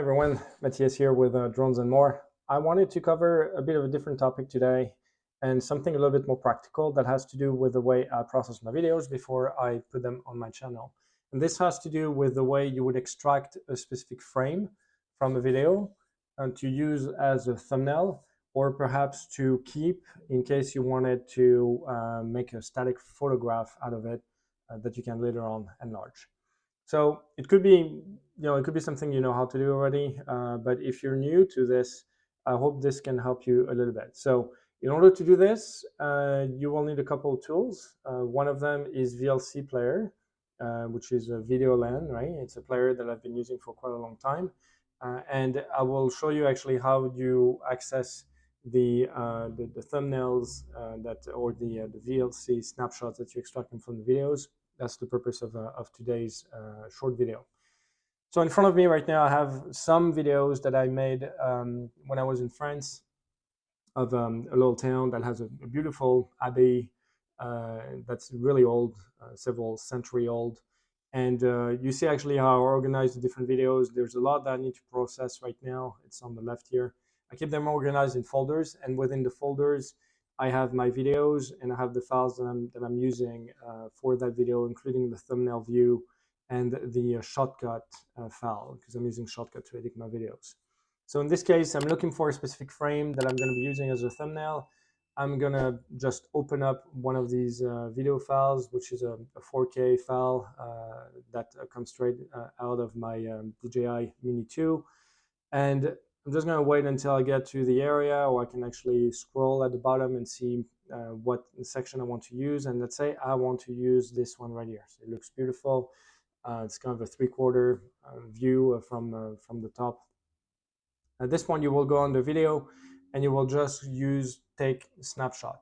everyone, Matthias here with Drones and More. I wanted to cover a bit of a different topic today and something a little bit more practical that has to do with the way I process my videos before I put them on my channel. And this has to do with the way you would extract a specific frame from a video and to use as a thumbnail, or perhaps to keep in case you wanted to make a static photograph out of it that you can later on enlarge. So it could be, it could be something you know how to do already, but if you're new to this, I hope this can help you a little bit. So in order to do this, you will need a couple of tools. One of them is VLC player, which is a video LAN, right? It's a player that I've been using for quite a long time. And I will show you actually how you access the thumbnails or the VLC snapshots that you're extracting from the videos. That's the purpose of today's short video. So in front of me right now, I have some videos that I made when I was in France of a little town that has a beautiful abbey that's really old, several century old. And you see actually how I organize the different videos. There's a lot that I need to process right now. It's on the left here. I keep them organized in folders, and within the folders, I have my videos and I have the files that I'm using for that video, including the thumbnail view and the shortcut file, because I'm using shortcut to edit my videos. So in this case, I'm looking for a specific frame that I'm going to be using as a thumbnail. I'm going to just open up one of these video files, which is a 4K file that comes straight out of my DJI Mini 2. And I'm just going to wait until I get to the area, or I can actually scroll at the bottom and see what section I want to use. And let's say I want to use this one right here. So it looks beautiful. It's kind of a 3/4 view from the top. At this point, you will go on the video and you will just take snapshot.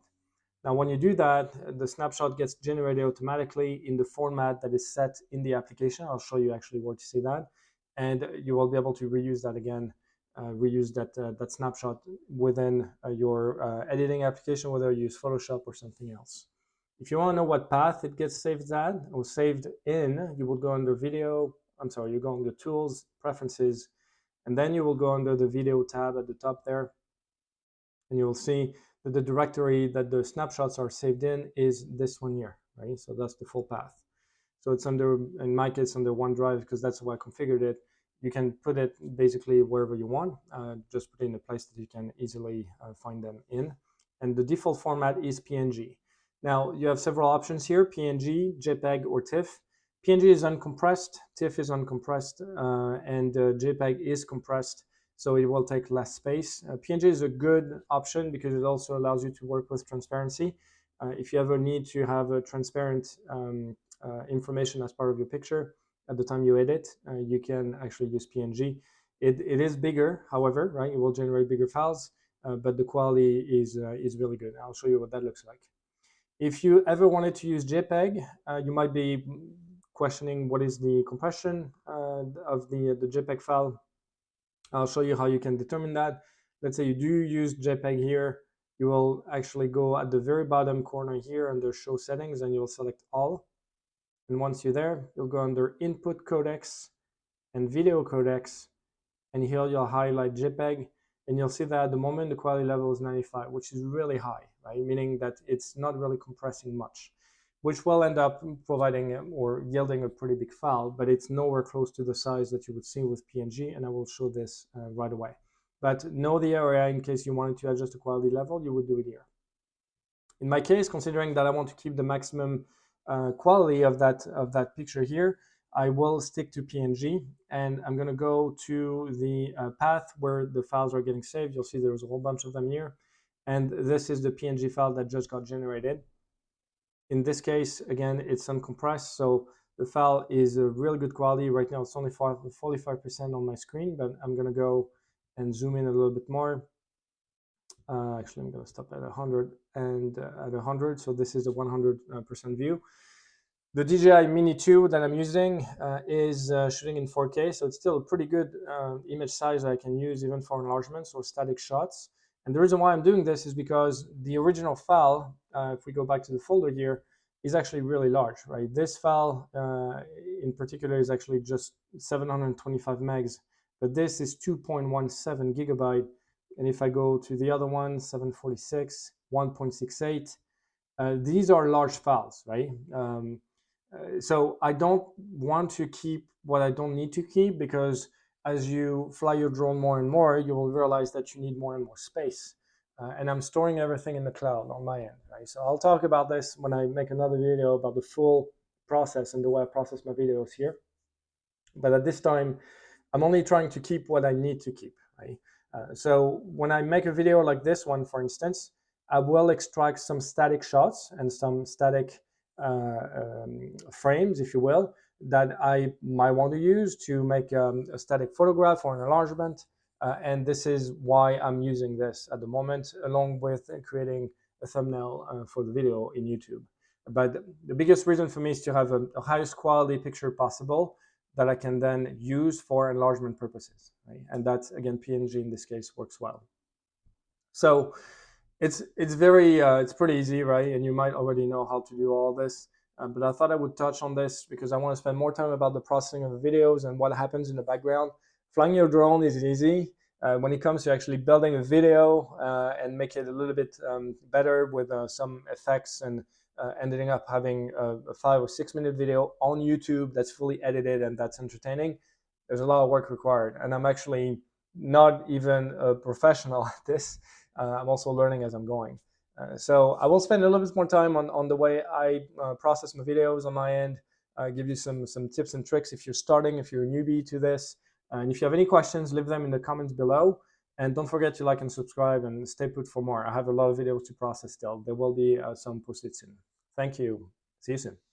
Now, when you do that, the snapshot gets generated automatically in the format that is set in the application. I'll show you actually where to see that. And you will be able to reuse that again, reuse that snapshot within your editing application, whether you use Photoshop or something else. If you want to know what path it gets saved at or saved in, you will go under you go under Tools, Preferences, and then you will go under the Video tab at the top there, and you will see that the directory that the snapshots are saved in is this one here, right? So that's the full path. So it's under, in my case, under OneDrive, because that's how I configured it. You can put it basically wherever you want, just put it in a place that you can easily find them in. And the default format is PNG. Now, you have several options here, PNG, JPEG, or TIFF. PNG is uncompressed, TIFF is uncompressed, and JPEG is compressed, so it will take less space. PNG is a good option because it also allows you to work with transparency. If you ever need to have a transparent information as part of your picture at the time you edit, you can actually use PNG. It is bigger, however, right? It will generate bigger files, but the quality is really good. I'll show you what that looks like. If you ever wanted to use JPEG, you might be questioning what is the compression of the JPEG file. I'll show you how you can determine that. Let's say you do use JPEG here. You will actually go at the very bottom corner here under Show Settings, and you'll select All. And once you're there, you'll go under Input Codecs and Video Codecs, and here you'll highlight JPEG, and you'll see that at the moment the quality level is 95, which is really high, right? Meaning that it's not really compressing much, which will end up providing or yielding a pretty big file, but it's nowhere close to the size that you would see with PNG, and I will show this right away. But know the area in case you wanted to adjust the quality level, you would do it here. In my case, considering that I want to keep the maximum quality of that picture here, I will stick to PNG, and I'm going to go to the path where the files are getting saved. You'll see there's a whole bunch of them here, and this is the PNG file that just got generated. In this case, again, it's uncompressed, so the file is a really good quality. Right now, it's only 45% on my screen, but I'm going to go and zoom in a little bit more. Actually, I'm going to stop at 100 and at 100, so this is a 100% view. The DJI Mini 2 that I'm using is shooting in 4K, so it's still a pretty good image size that I can use even for enlargements or static shots. And the reason why I'm doing this is because the original file, if we go back to the folder here, is actually really large, right? This file in particular is actually just 725 megs but this is 2.17 gigabyte. And if I go to the other one, 746, 1.68, these are large files, right? So I don't want to keep what I don't need to keep, because as you fly your drone more and more, you will realize that you need more and more space. And I'm storing everything in the cloud on my end, right? So I'll talk about this when I make another video about the full process and the way I process my videos here. But at this time, I'm only trying to keep what I need to keep, right? So when I make a video like this one, for instance, I will extract some static shots and some static frames, if you will, that I might want to use to make a static photograph or an enlargement. And this is why I'm using this at the moment, along with creating a thumbnail for the video in YouTube. But the biggest reason for me is to have a highest quality picture possible that I can then use for enlargement purposes, right? And that's, again, PNG in this case works well. So it's pretty easy, right? And you might already know how to do all this, but I thought I would touch on this because I want to spend more time about the processing of the videos and what happens in the background. Flying your drone is easy. When it comes to actually building a video and make it a little bit better with some effects and ending up having a 5 or 6 minute video on YouTube that's fully edited and that's entertaining, there's a lot of work required. And I'm actually not even a professional at this. I'm also learning as I'm going. So I will spend a little bit more time on the way I process my videos on my end, give you some tips and tricks if you're starting, if you're a newbie to this. And if you have any questions, leave them in the comments below. And don't forget to like and subscribe and stay put for more. I have a lot of videos to process still. There will be some posted soon. Thank you. See you soon.